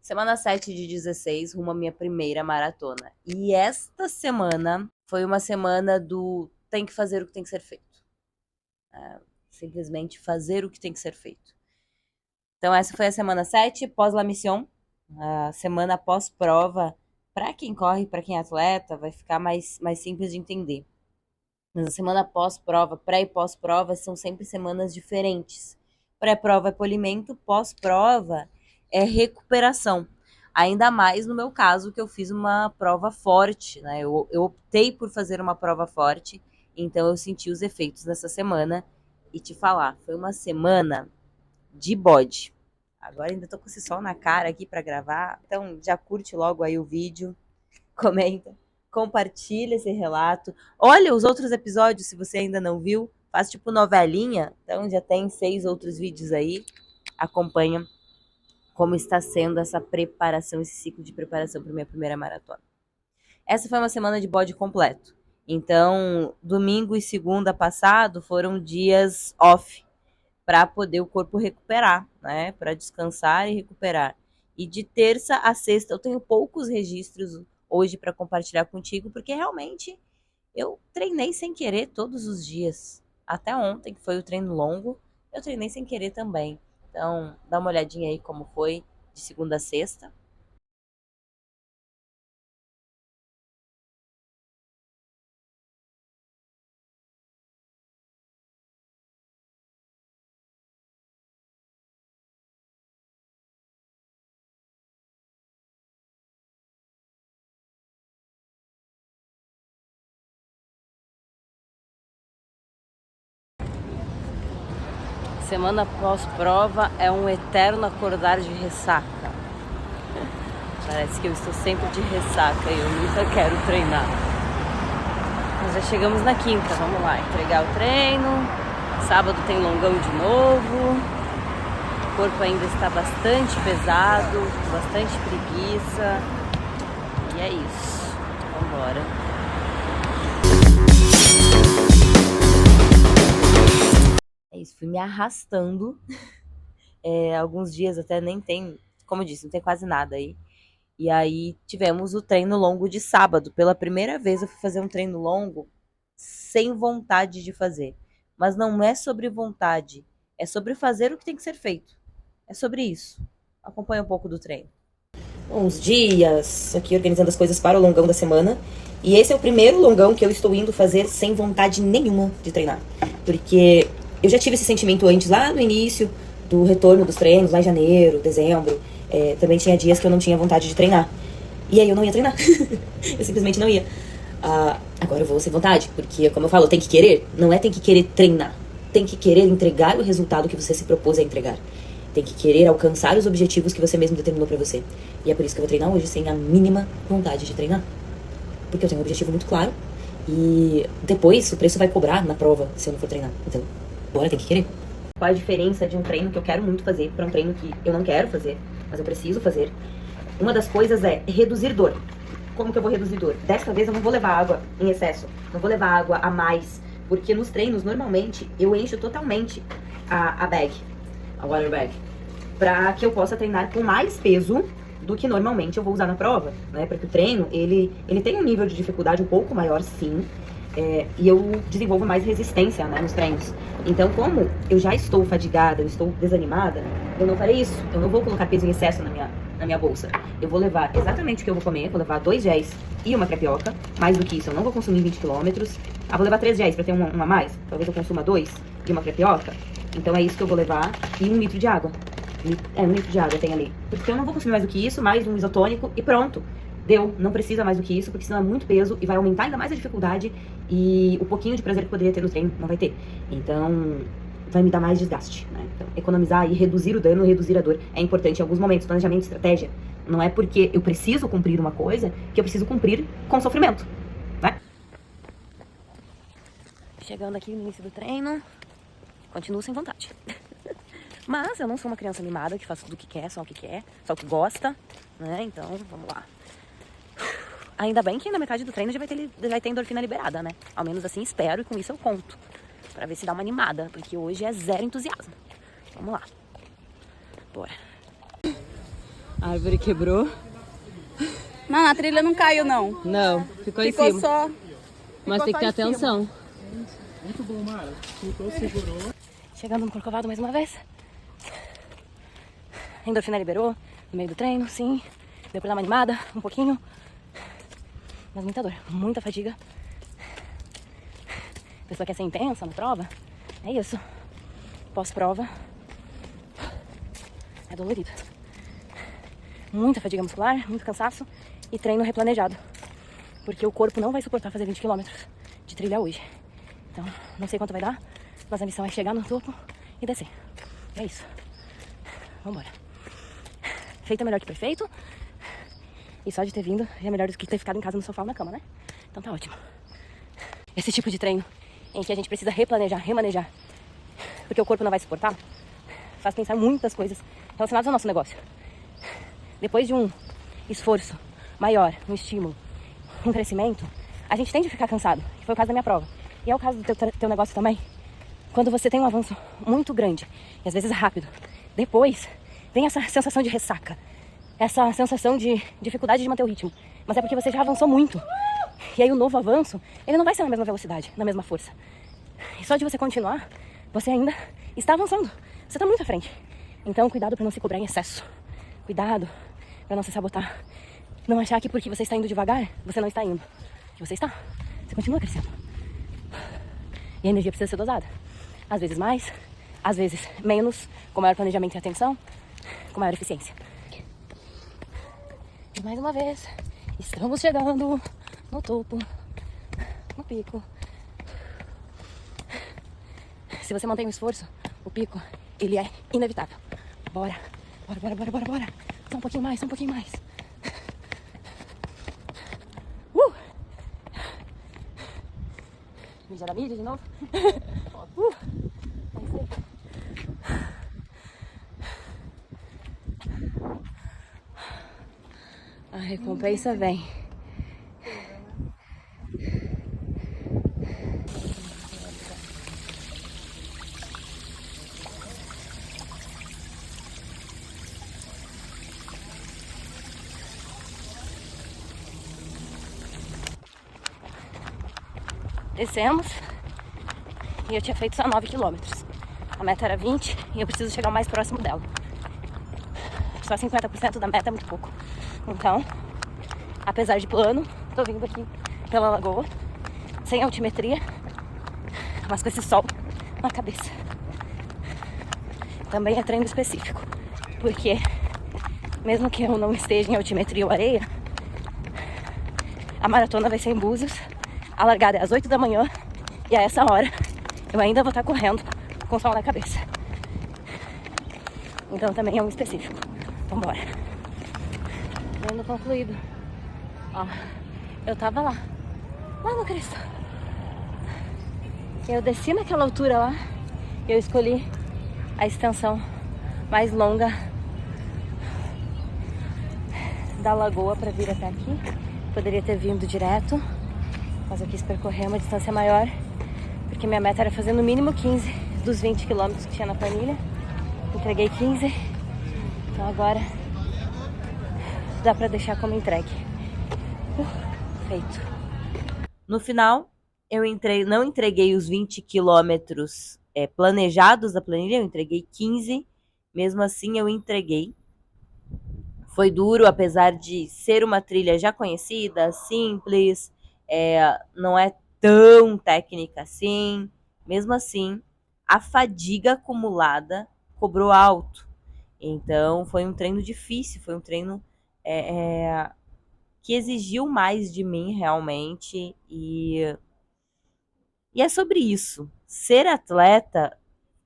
Semana 7 de 16, rumo à minha primeira maratona. E esta semana foi uma semana do tem que fazer o que tem que ser feito. Simplesmente fazer o que tem que ser feito. Então essa foi a semana 7, pós la mission. A semana pós-prova, para quem corre, para quem é atleta, vai ficar mais simples de entender. Mas a semana pós-prova, pré e pós-prova, são sempre semanas diferentes. Pré-prova é polimento, pós-prova é recuperação. Ainda mais no meu caso, que eu fiz uma prova forte, né? Eu optei por fazer uma prova forte, então eu senti os efeitos nessa semana. E te falar, foi uma semana de bode. Agora ainda tô com esse sol na cara aqui para gravar, então já curte logo aí o vídeo, comenta, compartilha esse relato. Olha os outros episódios se você ainda não viu. Faz tipo novelinha, então já tem 6 outros vídeos aí. Acompanha como está sendo essa preparação, esse ciclo de preparação para minha primeira maratona. Essa foi uma semana de bode completo. Então, domingo e segunda passado foram dias off para poder o corpo recuperar, né? Para descansar e recuperar. E de terça a sexta eu tenho poucos registros hoje para compartilhar contigo, porque realmente eu treinei sem querer todos os dias. Até ontem, que foi o treino longo, eu treinei sem querer também. Então, dá uma olhadinha aí como foi de segunda a sexta. Semana pós-prova é um eterno acordar de ressaca. Parece que eu estou sempre de ressaca e eu nunca quero treinar. Mas já chegamos na quinta, vamos lá, entregar o treino. Sábado tem longão de novo. O corpo ainda está bastante pesado, bastante preguiça. E é isso. Vamos embora. É isso, fui me arrastando. Alguns dias até nem tem, como eu disse, não tem quase nada aí. E aí tivemos o treino longo de sábado. Pela primeira vez eu fui fazer um treino longo sem vontade de fazer. Mas não é sobre vontade, é sobre fazer o que tem que ser feito. É sobre isso. Acompanha um pouco do treino. Uns dias aqui organizando as coisas para o longão da semana. E esse é o primeiro longão que eu estou indo fazer sem vontade nenhuma de treinar. Porque eu já tive esse sentimento antes, lá no início do retorno dos treinos, lá em janeiro, dezembro. Também tinha dias que eu não tinha vontade de treinar. E aí eu não ia treinar. Eu simplesmente não ia. Agora eu vou sem vontade, porque, como eu falo, tem que querer. Não é tem que querer treinar. Tem que querer entregar o resultado que você se propôs a entregar. Tem que querer alcançar os objetivos que você mesmo determinou pra você. E é por isso que eu vou treinar hoje sem a mínima vontade de treinar. Porque eu tenho um objetivo muito claro. E depois o preço vai cobrar na prova se eu não for treinar. Então, bora, tem que querer. Qual a diferença de um treino que eu quero muito fazer para um treino que eu não quero fazer, mas eu preciso fazer? Uma das coisas é reduzir dor. Como que eu vou reduzir dor? Desta vez eu não vou levar água em excesso. Não vou levar água a mais. Porque nos treinos, normalmente, eu encho totalmente a bag. A water bag. Pra que eu possa treinar com mais peso do que normalmente eu vou usar na prova, né? Porque o treino, ele tem um nível de dificuldade um pouco maior, sim. E eu desenvolvo mais resistência, né, nos treinos. Então, como eu já estou fadigada, eu estou desanimada, eu não farei isso. Eu não vou colocar peso em excesso na minha bolsa. Eu vou levar exatamente o que eu vou comer. Vou levar 2 géis e uma crepioca. Mais do que isso, eu não vou consumir 20 quilômetros. Vou levar 3 géis pra ter um a mais. Talvez eu consuma 2 e uma crepioca. Então é isso que eu vou levar. E 1 litro de água. 1 litro de água tem ali. Porque eu não vou consumir mais do que isso, mais um isotônico e pronto. Deu, não precisa mais do que isso, porque senão é muito peso e vai aumentar ainda mais a dificuldade e o pouquinho de prazer que poderia ter no treino não vai ter. Então, vai me dar mais desgaste, né? Então, economizar e reduzir o dano, reduzir a dor é importante em alguns momentos. Planejamento, estratégia. Não é porque eu preciso cumprir uma coisa que eu preciso cumprir com sofrimento, né? Chegando aqui no início do treino, continuo sem vontade. Mas eu não sou uma criança mimada que faz tudo o que quer, só o que quer, só o que gosta, né? Então, vamos lá. Ainda bem que na metade do treino já vai ter endorfina liberada, né? Ao menos assim espero, e com isso eu conto. Pra ver se dá uma animada, porque hoje é zero entusiasmo. Vamos lá. Bora. A árvore quebrou. Não, na trilha não caiu, não. Não, ficou em Ficou cima. só. Mas tem que ter em cima. atenção. Muito bom, Mara. Chutou, segurou. Chegando no Corcovado mais uma vez. A endorfina liberou no meio do treino, sim. Deu pra dar uma animada, um pouquinho. Mas muita dor, muita fadiga. A pessoa quer ser intensa na prova. É isso. Pós-prova. É dolorido. Muita fadiga muscular, muito cansaço. E treino replanejado. Porque o corpo não vai suportar fazer 20 km de trilha hoje. Então, não sei quanto vai dar. Mas a missão é chegar no topo e descer. É isso. Vambora. Feito é melhor que perfeito. E só de ter vindo já é melhor do que ter ficado em casa no sofá ou na cama, né? Então tá ótimo. Esse tipo de treino em que a gente precisa replanejar, remanejar, porque o corpo não vai suportar, faz pensar muitas coisas relacionadas ao nosso negócio. Depois de um esforço maior, um estímulo, um crescimento, a gente tende a ficar cansado, que foi o caso da minha prova. E é o caso do teu negócio também. Quando você tem um avanço muito grande, e às vezes rápido, depois vem essa sensação de ressaca, essa sensação de dificuldade de manter o ritmo. Mas é porque você já avançou muito. E aí o novo avanço, ele não vai ser na mesma velocidade, na mesma força. E só de você continuar, você ainda está avançando. Você está muito à frente. Então cuidado para não se cobrar em excesso. Cuidado para não se sabotar. Não achar que porque você está indo devagar, você não está indo. E você está. Você continua crescendo. E a energia precisa ser dosada. Às vezes mais, às vezes menos, com maior planejamento e atenção, com maior eficiência. E mais uma vez, estamos chegando no topo, no pico. Se você mantém o esforço, o pico, ele é inevitável. Bora, bora, bora, bora, bora, bora. Só um pouquinho mais, só um pouquinho mais. Mídia da mídia de novo. É isso aí. A recompensa vem. Descemos e eu tinha feito só 9 quilômetros. A meta era 20 e eu preciso chegar o mais próximo dela. Só 50% da meta é muito pouco. Então, apesar de plano, tô vindo aqui pela lagoa, sem altimetria, mas com esse sol na cabeça. Também é treino específico, porque mesmo que eu não esteja em altimetria ou areia, a maratona vai ser em Búzios. A largada é às 8 da manhã e a essa hora eu ainda vou estar correndo com o sol na cabeça. Então também é um específico. Vambora. Treino concluído. Ó, eu tava lá no Cristo. Eu desci naquela altura lá e eu escolhi a extensão mais longa da lagoa para vir até aqui. Poderia ter vindo direto, mas eu quis percorrer uma distância maior, porque minha meta era fazer no mínimo 15 dos 20 quilômetros que tinha na planilha. Entreguei 15, então agora dá pra deixar como entregue. Feito. No final, eu não entreguei os 20 quilômetros planejados da planilha, eu entreguei 15, mesmo assim eu entreguei. Foi duro, apesar de ser uma trilha já conhecida, simples, não é tão técnica assim. Mesmo assim, a fadiga acumulada cobrou alto. Então, foi um treino difícil, foi um treino que exigiu mais de mim, realmente. E é sobre isso. Ser atleta,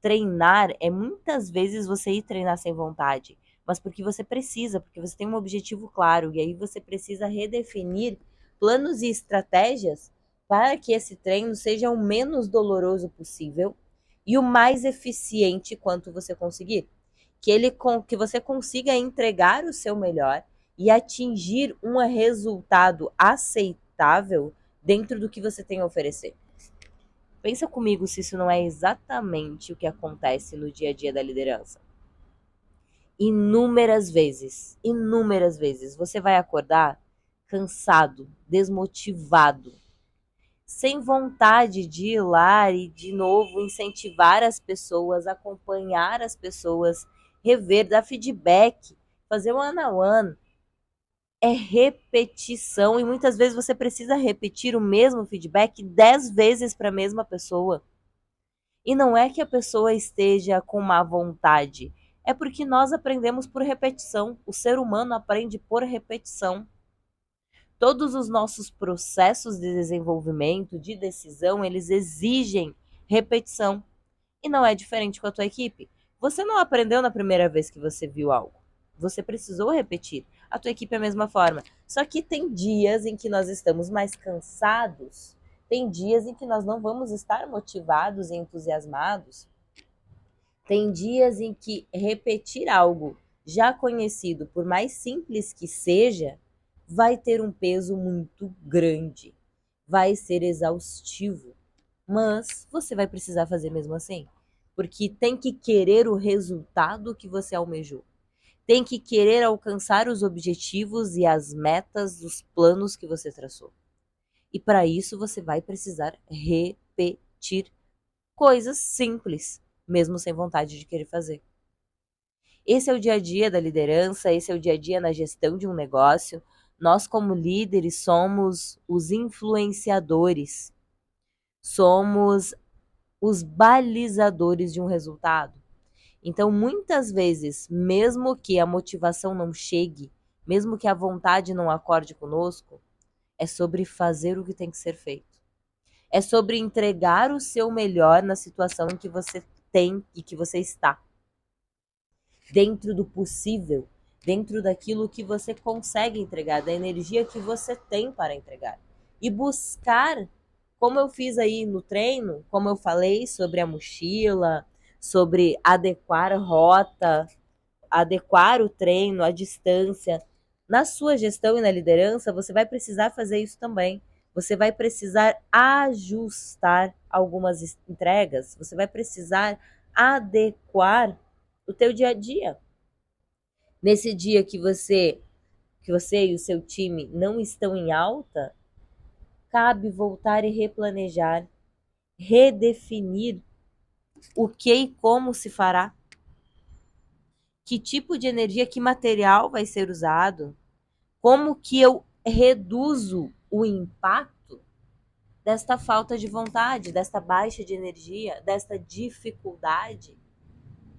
treinar, muitas vezes você ir treinar sem vontade, mas porque você precisa, porque você tem um objetivo claro, e aí você precisa redefinir planos e estratégias para que esse treino seja o menos doloroso possível e o mais eficiente quanto você conseguir. Que você consiga entregar o seu melhor e atingir um resultado aceitável dentro do que você tem a oferecer. Pensa comigo se isso não é exatamente o que acontece no dia a dia da liderança. inúmeras vezes. Inúmeras vezes. Você vai acordar cansado, desmotivado, sem vontade de ir lá e de novo incentivar as pessoas, acompanhar as pessoas, rever, dar feedback, fazer one-on-one. É repetição e muitas vezes você precisa repetir o mesmo feedback 10 vezes para a mesma pessoa. E não é que a pessoa esteja com má vontade, é porque nós aprendemos por repetição. O ser humano aprende por repetição. Todos os nossos processos de desenvolvimento, de decisão, eles exigem repetição. E não é diferente com a tua equipe. Você não aprendeu na primeira vez que você viu algo. Você precisou repetir. A tua equipe é a mesma forma. Só que tem dias em que nós estamos mais cansados. Tem dias em que nós não vamos estar motivados e entusiasmados. Tem dias em que repetir algo já conhecido, por mais simples que seja, vai ter um peso muito grande. Vai ser exaustivo. Mas você vai precisar fazer mesmo assim. Porque tem que querer o resultado que você almejou. Tem que querer alcançar os objetivos e as metas, os planos que você traçou. E para isso você vai precisar repetir coisas simples, mesmo sem vontade de querer fazer. Esse é o dia a dia da liderança, esse é o dia a dia na gestão de um negócio. Nós, como líderes, somos os influenciadores, somos os balizadores de um resultado. Então, muitas vezes, mesmo que a motivação não chegue, mesmo que a vontade não acorde conosco, é sobre fazer o que tem que ser feito. É sobre entregar o seu melhor na situação em que você tem e que você está. Dentro do possível, dentro daquilo que você consegue entregar, da energia que você tem para entregar. E buscar, como eu fiz aí no treino, como eu falei sobre a mochila, sobre adequar a rota, adequar o treino, a distância. Na sua gestão e na liderança, você vai precisar fazer isso também. Você vai precisar ajustar algumas entregas, você vai precisar adequar o teu dia a dia. Nesse dia que você e o seu time não estão em alta, cabe voltar e replanejar, redefinir o que e como se fará. Que tipo de energia, que material vai ser usado? Como que eu reduzo o impacto desta falta de vontade, desta baixa de energia, desta dificuldade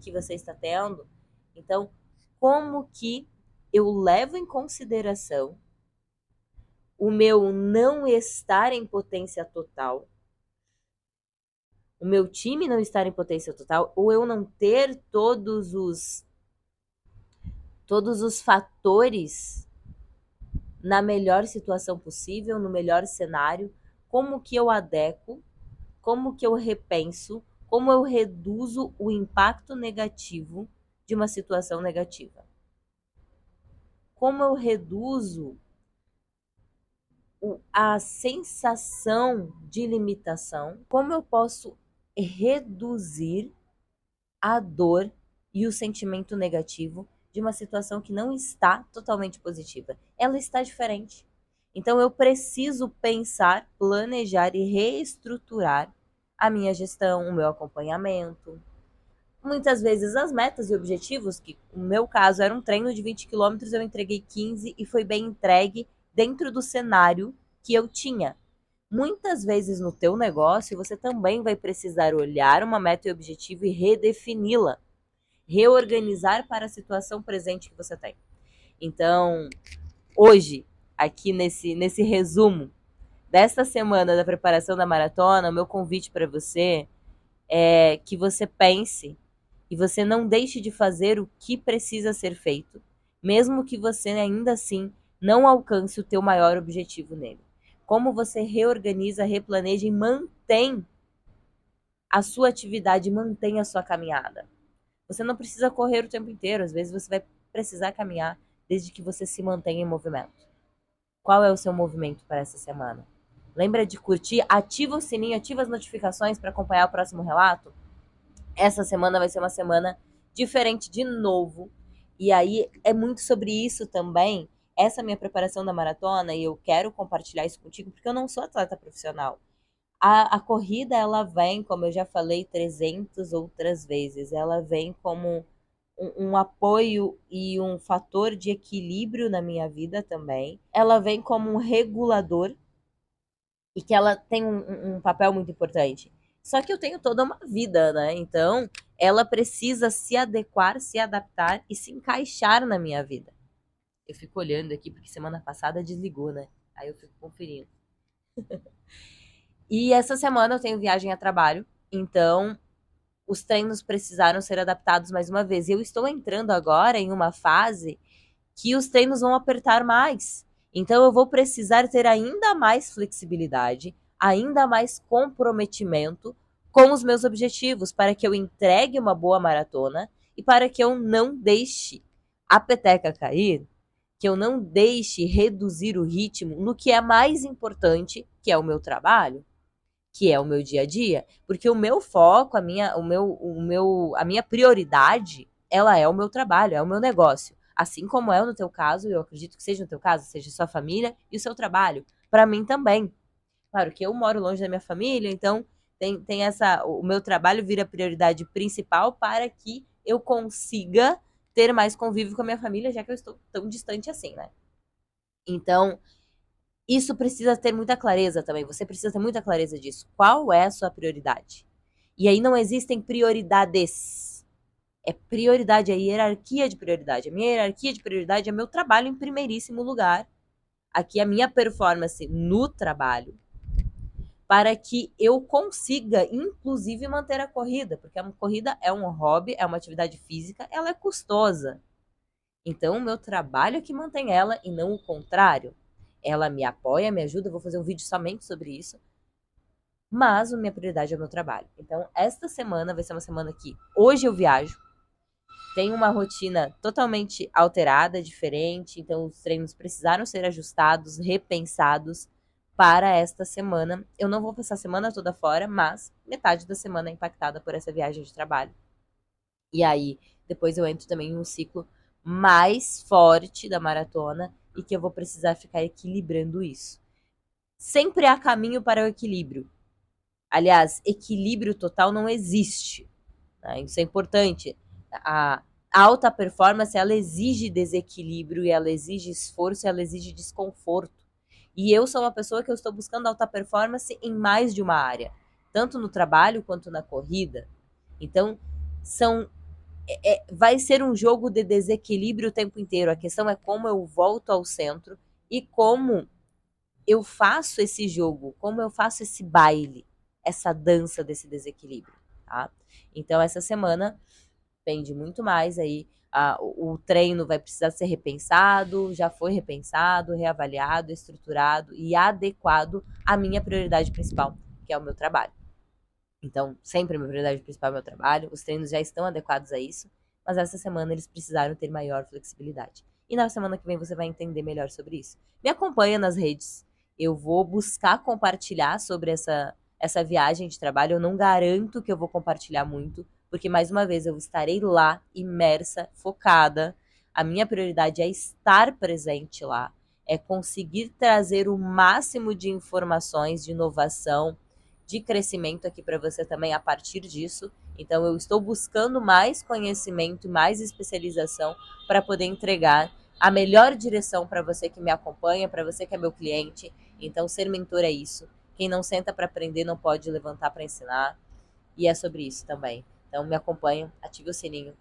que você está tendo? Então, como que eu levo em consideração o meu não estar em potência total, o meu time não estar em potência total, ou eu não ter todos os fatores na melhor situação possível, no melhor cenário, como que eu adequo, como que eu repenso, como eu reduzo o impacto negativo de uma situação negativa. Como eu reduzo a sensação de limitação, como eu posso reduzir a dor e o sentimento negativo de uma situação que não está totalmente positiva. Ela está diferente. Então eu preciso pensar, planejar e reestruturar a minha gestão, o meu acompanhamento. Muitas vezes as metas e objetivos, que no meu caso era um treino de 20 quilômetros, eu entreguei 15 e foi bem entregue dentro do cenário que eu tinha. Muitas vezes no teu negócio você também vai precisar olhar uma meta e objetivo e redefini-la, reorganizar para a situação presente que você tem. Então, hoje, aqui nesse resumo desta semana da preparação da maratona, o meu convite para você é que você pense e você não deixe de fazer o que precisa ser feito, mesmo que você ainda assim não alcance o teu maior objetivo nele. Como você reorganiza, replaneja e mantém a sua atividade, mantém a sua caminhada. Você não precisa correr o tempo inteiro, às vezes você vai precisar caminhar desde que você se mantenha em movimento. Qual é o seu movimento para essa semana? Lembra de curtir, ativa o sininho, ativa as notificações para acompanhar o próximo relato? Essa semana vai ser uma semana diferente de novo E aí é muito sobre isso também, essa minha preparação da maratona, e eu quero compartilhar isso contigo, porque eu não sou atleta profissional. A corrida, ela vem, como eu já falei 300 outras vezes, ela vem como um apoio e um fator de equilíbrio na minha vida também. Ela vem como um regulador e que ela tem um papel muito importante. Só que eu tenho toda uma vida, né? Então, ela precisa se adequar, se adaptar e se encaixar na minha vida. Eu fico olhando aqui porque semana passada desligou, né? Aí eu fico conferindo. E essa semana eu tenho viagem a trabalho, então os treinos precisaram ser adaptados mais uma vez. Eu estou entrando agora em uma fase que os treinos vão apertar mais. Então eu vou precisar ter ainda mais flexibilidade, ainda mais comprometimento com os meus objetivos para que eu entregue uma boa maratona e para que eu não deixe a peteca cair, que eu não deixe reduzir o ritmo no que é mais importante, que é o meu trabalho, que é o meu dia a dia, porque o meu foco, a minha prioridade, ela é o meu trabalho, é o meu negócio. Assim como é no teu caso, eu acredito que seja no teu caso, seja sua família e o seu trabalho. Para mim também. Claro que eu moro longe da minha família, então tem essa. O meu trabalho vira prioridade principal para que eu consiga ter mais convívio com a minha família, já que eu estou tão distante assim, né? Então, isso precisa ter muita clareza também. Você precisa ter muita clareza disso. Qual é a sua prioridade? E aí não existem prioridades. É prioridade, é hierarquia de prioridade. A minha hierarquia de prioridade é meu trabalho em primeiríssimo lugar. Aqui a minha performance no trabalho. Para que eu consiga, inclusive, manter a corrida. Porque a corrida é um hobby, é uma atividade física, ela é custosa. Então, o meu trabalho é que mantém ela e não o contrário. Ela me apoia, me ajuda, eu vou fazer um vídeo somente sobre isso. Mas a minha prioridade é o meu trabalho. Então, esta semana vai ser uma semana que hoje eu viajo. Tenho uma rotina totalmente alterada, diferente. Então, os treinos precisaram ser ajustados, repensados para esta semana. Eu não vou passar a semana toda fora, mas metade da semana é impactada por essa viagem de trabalho. E aí, depois eu entro também em um ciclo mais forte da maratona e que eu vou precisar ficar equilibrando isso. Sempre há caminho para o equilíbrio. Aliás, equilíbrio total não existe. Né? Isso é importante. A alta performance, ela exige desequilíbrio, e ela exige esforço, e ela exige desconforto. E eu sou uma pessoa que eu estou buscando alta performance em mais de uma área, tanto no trabalho quanto na corrida. Então, vai ser um jogo de desequilíbrio o tempo inteiro. A questão é como eu volto ao centro e como eu faço esse jogo, como eu faço esse baile, essa dança desse desequilíbrio, tá? Então, essa semana pende muito mais aí. O treino vai precisar ser repensado, já foi repensado, reavaliado, estruturado e adequado à minha prioridade principal, que é o meu trabalho. Então, sempre a minha prioridade principal é o meu trabalho, os treinos já estão adequados a isso, mas essa semana eles precisaram ter maior flexibilidade. E na semana que vem você vai entender melhor sobre isso. Me acompanha nas redes, eu vou buscar compartilhar sobre essa viagem de trabalho. Eu não garanto que eu vou compartilhar muito, porque mais uma vez eu estarei lá, imersa, focada. A minha prioridade é estar presente lá, é conseguir trazer o máximo de informações, de inovação, de crescimento aqui para você também a partir disso. Então, eu estou buscando mais conhecimento, mais especialização para poder entregar a melhor direção para você que me acompanha, para você que é meu cliente. Então, ser mentor é isso. Quem não senta para aprender não pode levantar para ensinar. E é sobre isso também. Então, me acompanha, ative o sininho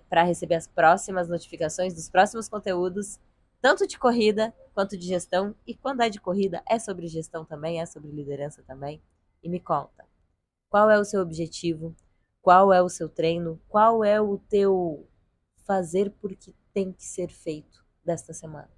para receber as próximas notificações dos próximos conteúdos, tanto de corrida quanto de gestão. E quando é de corrida, é sobre gestão também, é sobre liderança também. E me conta, qual é o seu objetivo? Qual é o seu treino? Qual é o teu fazer porque tem que ser feito desta semana?